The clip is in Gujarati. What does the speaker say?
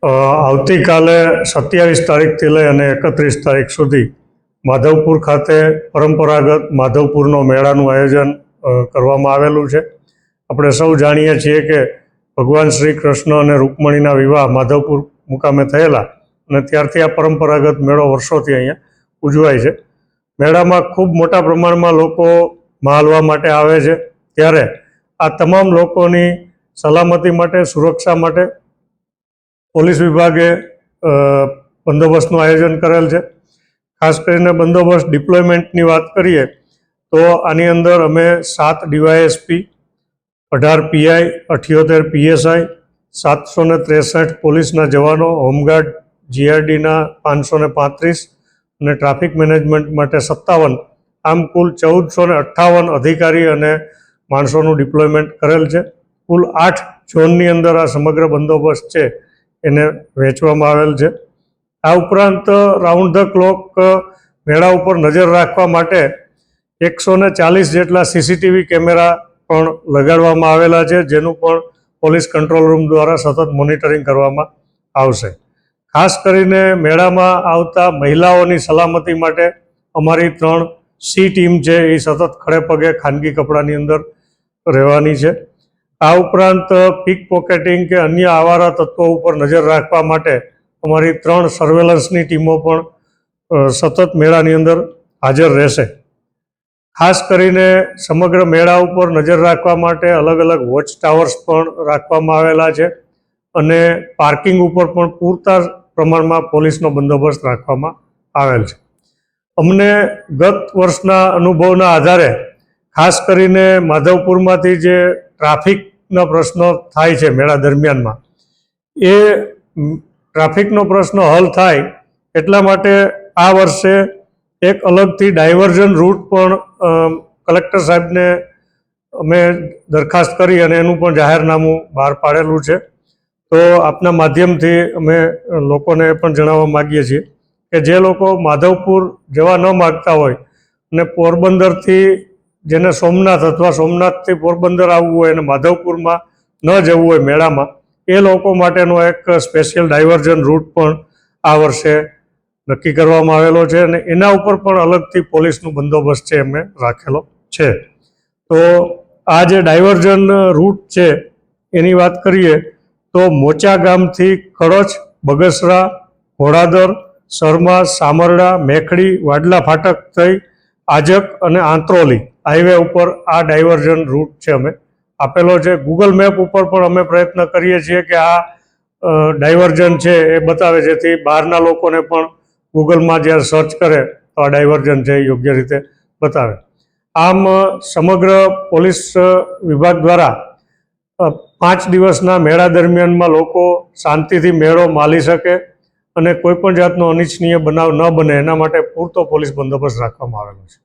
આવતીકાલે 27 તારીખથી લઈ અને 31 તારીખ સુધી માધવપુર ખાતે પરંપરાગત માધવપુરનો મેળાનું આયોજન કરવામાં આવેલું છે. આપણે સૌ જાણીએ છીએ કે ભગવાન શ્રી કૃષ્ણ અને રૂકમણીના વિવાહ માધવપુર મુકામે થયેલા અને ત્યારથી આ પરંપરાગત મેળો વર્ષોથી અહીંયા ઉજવાય છે. મેળામાં ખૂબ મોટા પ્રમાણમાં લોકો માહલવા માટે આવે છે. ત્યારે આ તમામ લોકોની સલામતી માટે, સુરક્ષા માટે પોલીસ વિભાગે બંદોબસ્તનું આયોજન કરેલ છે. ખાસ કરીને બંદોબસ્ત ડિપ્લોયમેન્ટની વાત કરીએ તો આની અંદર અમે 7 ડીવાયએસપી, 18 પીઆઈ, 78 પીએસઆઈ, 763 પોલીસના જવાનો, હોમગાર્ડ જીઆરડીના 535 અને ટ્રાફિક મેનેજમેન્ટ માટે 57, આમ કુલ 1458 અધિકારી અને માણસોનું ડિપ્લોયમેન્ટ કરેલ છે. કુલ 8 ઝોનની અંદર આ સમગ્ર બંદોબસ્ત છે એને વહેંચવામાં આવેલ છે. આ ઉપરાંત રાઉન્ડ ધ ક્લોક મેળા ઉપર નજર રાખવા માટે 140 જેટલા સીસીટીવી કેમેરા પણ લગાડવામાં આવેલા છે, જેનું પણ પોલીસ કંટ્રોલ રૂમ દ્વારા સતત મોનિટરિંગ કરવામાં આવશે. ખાસ કરીને મેળામાં આવતા મહિલાઓની સલામતી માટે અમારી 3 સી ટીમ છે એ સતત ખડે પગે ખાનગી કપડાની અંદર રહેવાની છે. આ ઉપરાંત પીક પોકેટિંગ કે અન્ય આવારા તત્વો ઉપર નજર રાખવા માટે અમારી 3 સર્વેલન્સની ટીમો પણ સતત મેળાની અંદર હાજર રહેશે. ખાસ કરીને સમગ્ર મેળા ઉપર નજર રાખવા માટે અલગ અલગ વોચ ટાવર્સ પણ રાખવામાં આવેલા છે અને પાર્કિંગ ઉપર પણ પૂરતા પ્રમાણમાં પોલીસનો બંદોબસ્ત રાખવામાં આવેલ છે. અમને ગત વર્ષના અનુભવના આધારે ખાસ કરીને માધવપુરમાંથી જે ટ્રાફિકના પ્રશ્નો થાય છે મેળા દરમિયાનમાં, એ ટ્રાફિકનો પ્રશ્ન હલ થાય એટલા માટે આ વર્ષે એક અલગથી ડાયવર્ઝન રૂટ પણ કલેક્ટર સાહેબને અમે દરખાસ્ત કરી અને એનું પણ જાહેરનામું બહાર પાડેલું છે. તો આપના માધ્યમથી અમે લોકોને પણ જણાવવા માગીએ છીએ કે જે લોકો માધવપુર જવા ન માગતા હોય અને પોરબંદરથી જેને સોમનાથ અથવા સોમનાથથી પોરબંદર આવવું હોય અને માધવપુરમાં ન જવું હોય મેળામાં, એ લોકો માટેનો એક સ્પેશિયલ ડાયવર્ઝન રૂટ પણ આ વર્ષે નક્કી કરવામાં આવેલો છે અને એના ઉપર પણ અલગથી પોલીસનું બંદોબસ્ત છે એમને રાખેલો છે. તો આ જે ડાયવર્ઝન રૂટ છે એની વાત કરીએ તો મોચા ગામથી કળોચ, બગસરા, ઘોડાદર, સરમા, સામરડા, મેખડી, વાડલા ફાટક થઈ આજક અને આંત્રોલી હાઈવે ઉપર આ ડાયવર્ઝન રૂટ છે અમે આપેલો છે. ગૂગલ મેપ ઉપર પણ અમે પ્રયત્ન કરીએ છીએ કે આ ડાયવર્ઝન છે એ બતાવે, જેથી બહારના લોકોને પણ ગૂગલમાં જ્યારે સર્ચ કરે તો આ ડાયવર્ઝન છે એ યોગ્ય રીતે બતાવે. આમ સમગ્ર પોલીસ વિભાગ દ્વારા 5 દિવસના મેળા દરમિયાનમાં લોકો શાંતિથી મેળો માણી શકે અને કોઈ પણ જાતનો અનિચ્છનીય બનાવ ન બને એના માટે પૂરતો પોલીસ બંદોબસ્ત રાખવામાં આવેલો છે.